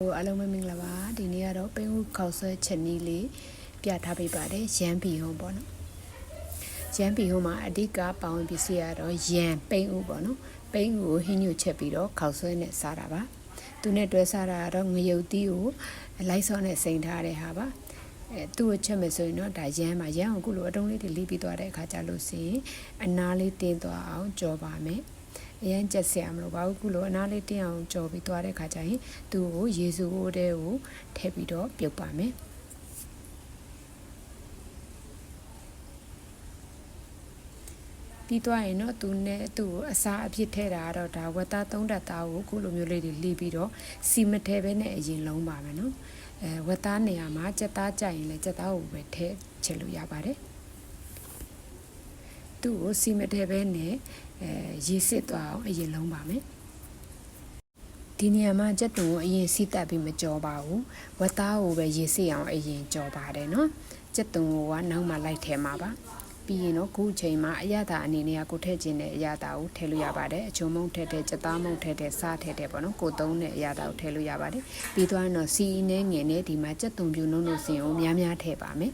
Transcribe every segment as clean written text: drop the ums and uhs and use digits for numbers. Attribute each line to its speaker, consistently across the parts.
Speaker 1: အားလုံးပဲမင်္ဂလာပါဒီနေ့ကတော့ပိန်းဦးခေါက်ဆွဲချက်နီးလေးပြထားပေးပါတယ်ရန်ဘီဟုံးပေါ့နော်ရန်ဘီဟုံးမှာအဓိကပါဝင်ပစ္စည်းကတော့ရန်ပိန်းဦးပေါ့နော်ပိန်းဦးကိုဟင်းညွတ်ချက်ပြီးတော့ခေါက်ဆွဲနဲ့စားတာပါသူနဲ့တွဲစားတာကတော့ငရုတ်သီးကိုလိုက်စောနဲ့စိန်ထားတဲ့ဟာပါသူ့ကိုချက်မယ်ဆိုရင်တော့ဒါရန်မှာရန်ကိုခုလိုအတုံးလေးတွေလိပြီးသွားတဲ့အခါကျလို့ရှိရင်အနားလေးတင်းသွားအောင်ကြော်ပါမယ်အရင်ချက်ဆရာမလို့ပါဘူးခုလိုအနားလေးတင်းအောင်ကြော်ပြီးသွားတဲ့ခါကျရင်သူ့ကိုရေစုအိုးတဲ့ကိုထည့်ပြီးတော့ပြုတ်ပါမယ်ပြီးသွားရင်တော့သူနဲ့သူ့ကိုအစာအဖြစ်ထည့်တာကတော့ဒါဝက်သား3ဓာတ်သားကိုခုလိုမျိုးလေးတွေလှီးပြီးတော့စီမထဲပဲနဲ့အရင်လုံးပါမယ်နော်ဝက်သားနေရာမှာကြက်သားကြိုက်ရင်လည်းကြက်သားကိုပဲထည့်ချက်လို့ရပါတယ်သူ့ကိုစီမထဲပဲနဲ့ရေစစ်သွားအောင်အရင်လုံးပါမယ်ဒီနေရာမှာကြက်တုံကိုအရင်စီးတက်ပြီးမကြောပါဘူးဝက်သားကိုပဲရေစစ်အောင်အရင်ကြောပါတယ်နော်ကြက်တုံကနောက်မှလိုက်ထဲမှာပါပြီးရင်တော့ခုချိန်မှာအရသာအနေနဲ့ကိုထည့်ခြင်းတဲ့အရသာကိုထည့်လို့ရပါတယ်အချုံမုံထည့်တဲ့ကြက်သားမုံထည့်တဲ့စားထည့်တဲ့ပေါ့နော်ကိုသုံးတဲ့အရသာကိုထည့်လို့ရပါတယ်ပြီးသွားရင်တော့စီနဲ့ငင်နဲ့ဒီမှာကြက်တုံပြူနှုံနှုံစင်ကိုများများထည့်ပါမယ်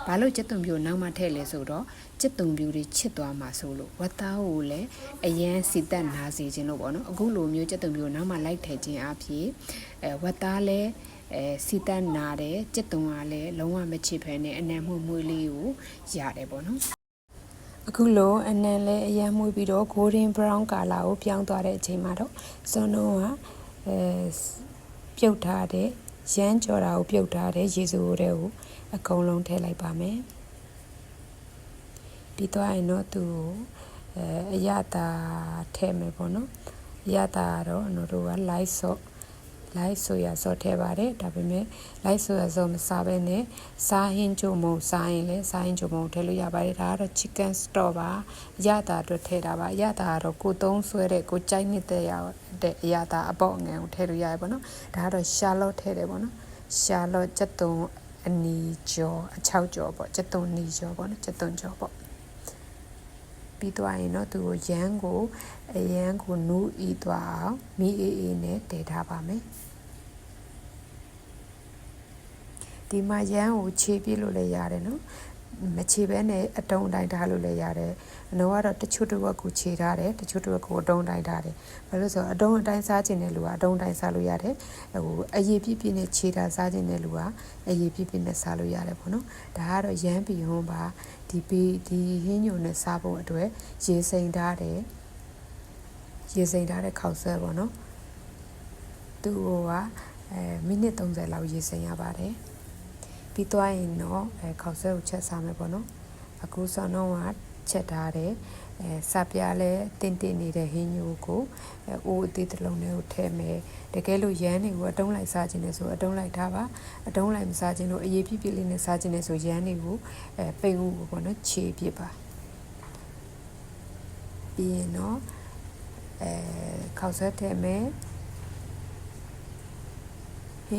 Speaker 1: ဘာလို့ကြက်တုံပြူနောက်မှထည့်လဲဆိုတော့ကြက်တုံပြူတွေချစ်သွားမှာဆိုလို့ဝက်သားကိုလည်းအရန်စီတက်နာစေခြင်းလို့ပေါ့နော်အခုလိုမျိုးကြက်တုံပြူနောက်မှလိုက်ထည့်ခြင်းအဖြစ်ဝက်သားလည်းစီတက်နာတယ်ကြက်တုံကလည်းလုံးဝမချစ်ဖ ೇನೆ အနံ့မှုမွေးလေးကိုရတယ်ပေါ့နော်အခုလိုအနံ့လဲအရန်မွေးပြီးတော့ golden brown color ကိုပြောင်းသွားတဲ့အချိန်မှာတော့စွန်းတော့ပြုတ်ထားတဲ့ရမ်းကြော်တာကိုပြုတ်ထားတဲ့ရေစုအိုးတဲ့ကိုအကုန်လုံးထည့်လိုက်ပါမယ်ပြီးသွားရင်တော့သူ့ကိုအရသာထည့်မယ်ပေါ့နော်အရသာကတော့အနော်တို့ကလိုက်ဆိုရဆော့ထည့်ပါတယ်ဒါပေမဲ့လိုက်ဆိုရဆော့မစားဘဲနဲ့စားဟင်းချိုမုံစားရင်လည်းစားဟင်းချိုမုံထည့်လို့ရပါတယ်ဒါကတော့ chicken stock ပါအရသာအတွက်ထည့်တာပါအရသာကတော့ကိုသုံးဆွဲတဲ့ကိုကြိုက်တဲ့အရသာအပေါက်အငန်းကိုထည့်လို့ရတယ်ပေါ့နော်ဒါကတော့ Charlotte ထည့်တယ်ပေါ့နော် Charlotte ကျက်သွန်အနီကျော်အချောက်ကျော်ပေါ့ကျက်သွန်နီကျော်ပေါ့နော်ကျက်သွန်ကျော်ပေါ့ပြီးသွားရင်တော့သူကိုရမ်းကိုအရန်ကိုနူးဤသွားအောင်မီအေးအေးနဲ့တည်ထားပါမယ်ဒီမှာရမ်းကိုခြေပြလို့လည်းရတယ်နော်မခြေဘဲနဲ့အတုံးတိုင်းထားလို့လည်းရတယ်အနော်ကတော့တချို့တစ်ဝက်ကိုခြေထားတယ်တချို့တစ်ဝက်ကိုအတုံးတိုင်းထားတယ်ဘာလို့ဆိုတော့အတုံးအတိုင်းစားခြင်းတဲ့လူကအတုံးတိုင်းစားလို့ရတယ်ဟိုအရေးပြည့်ပြည့်နဲ့ခြေထားစားခြင်းတဲ့လူကအရေးပြည့်ပြည့်နဲ့စားလို့ရတယ်ပေါ့နော်ဒါကတော့ရမ်းဘီဟုံးပါဒီဟင်းညိုနဲ့စားဖို့အတွက်ရေစိမ်ထားတဲ့ခေါက်ဆွဲပေါ့နော်သူ့ကမိနစ်30လောက်ရေစိမ်ရပါတယ်ပြီးသွားရင်တော့ခေါက်ဆွဲကိုချက်စားမယ်ပေါ့နော်အခုစောင်းတော့ချက်ထားတဲ့စပြားလဲတင်းနေတဲ့ဟင်းညိုကိုအိုးအသေးတစ်လုံးလေးကိုထည့်မယ်တကယ်လို့ရမ်းတွေကိုအတုံးလိုက်စားခြင်းနဲ့ဆိုအတုံးလိုက်ထားပါအတုံးလိုက်မစားခြင်းလို့အရေးပြည့်ပြည့်လေးနဲ့စားခြင်းနဲ့ဆိုရမ်းတွေကိုပိန်ဦးကိုပေါ့နော်ခြေပြစ်ပါပြီးရင်တော့ခေါက်ဆွဲထည့်မယ်ဟ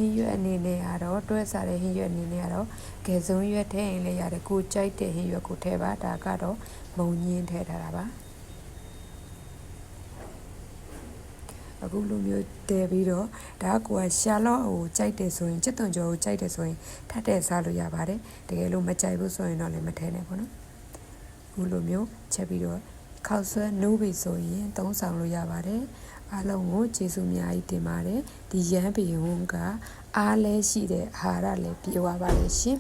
Speaker 1: င်းရွက်အနေနဲ့ကတော့တွဲစားတဲ့ဟင်းရွက်အနေနဲ့ကတော့ဂဲစုံရွက်ထည့်ရင်လည်းရတယ်ကိုကြိုက်တဲ့ဟင်းရွက်ကိုထည့်ပါဒါကတော့မုံညင်းထည့်ထားတာပါအခုလိုမျိုးတည်ပြီးတော့ဒါကရှာလော့ကိုကြိုက်တယ်ဆိုရင်ကျက်သွန်ကြော်ကိုကြိုက်တယ်ဆိုရင်ထပ်တဲ့စားလို့ရပါတယ်တကယ်လို့မကြိုက်ဘူးဆိုရင်တော့လည်းမထည့်နဲ့ပေါ့နော်အခုလိုမျိုးချက်ပြီးတော့ခေါက်ဆွဲနိုးပြီဆိုရင်သုံးဆောင်လို့ရပါတယ်အားလုံးကိုကျေးဇူးအများကြီးတင်ပါတယ်ဒီရမ်းဘီဟုံးကအားလဲရှိတဲ့အာဟာရလည်းပြေဝပါလိမ့်ရှင်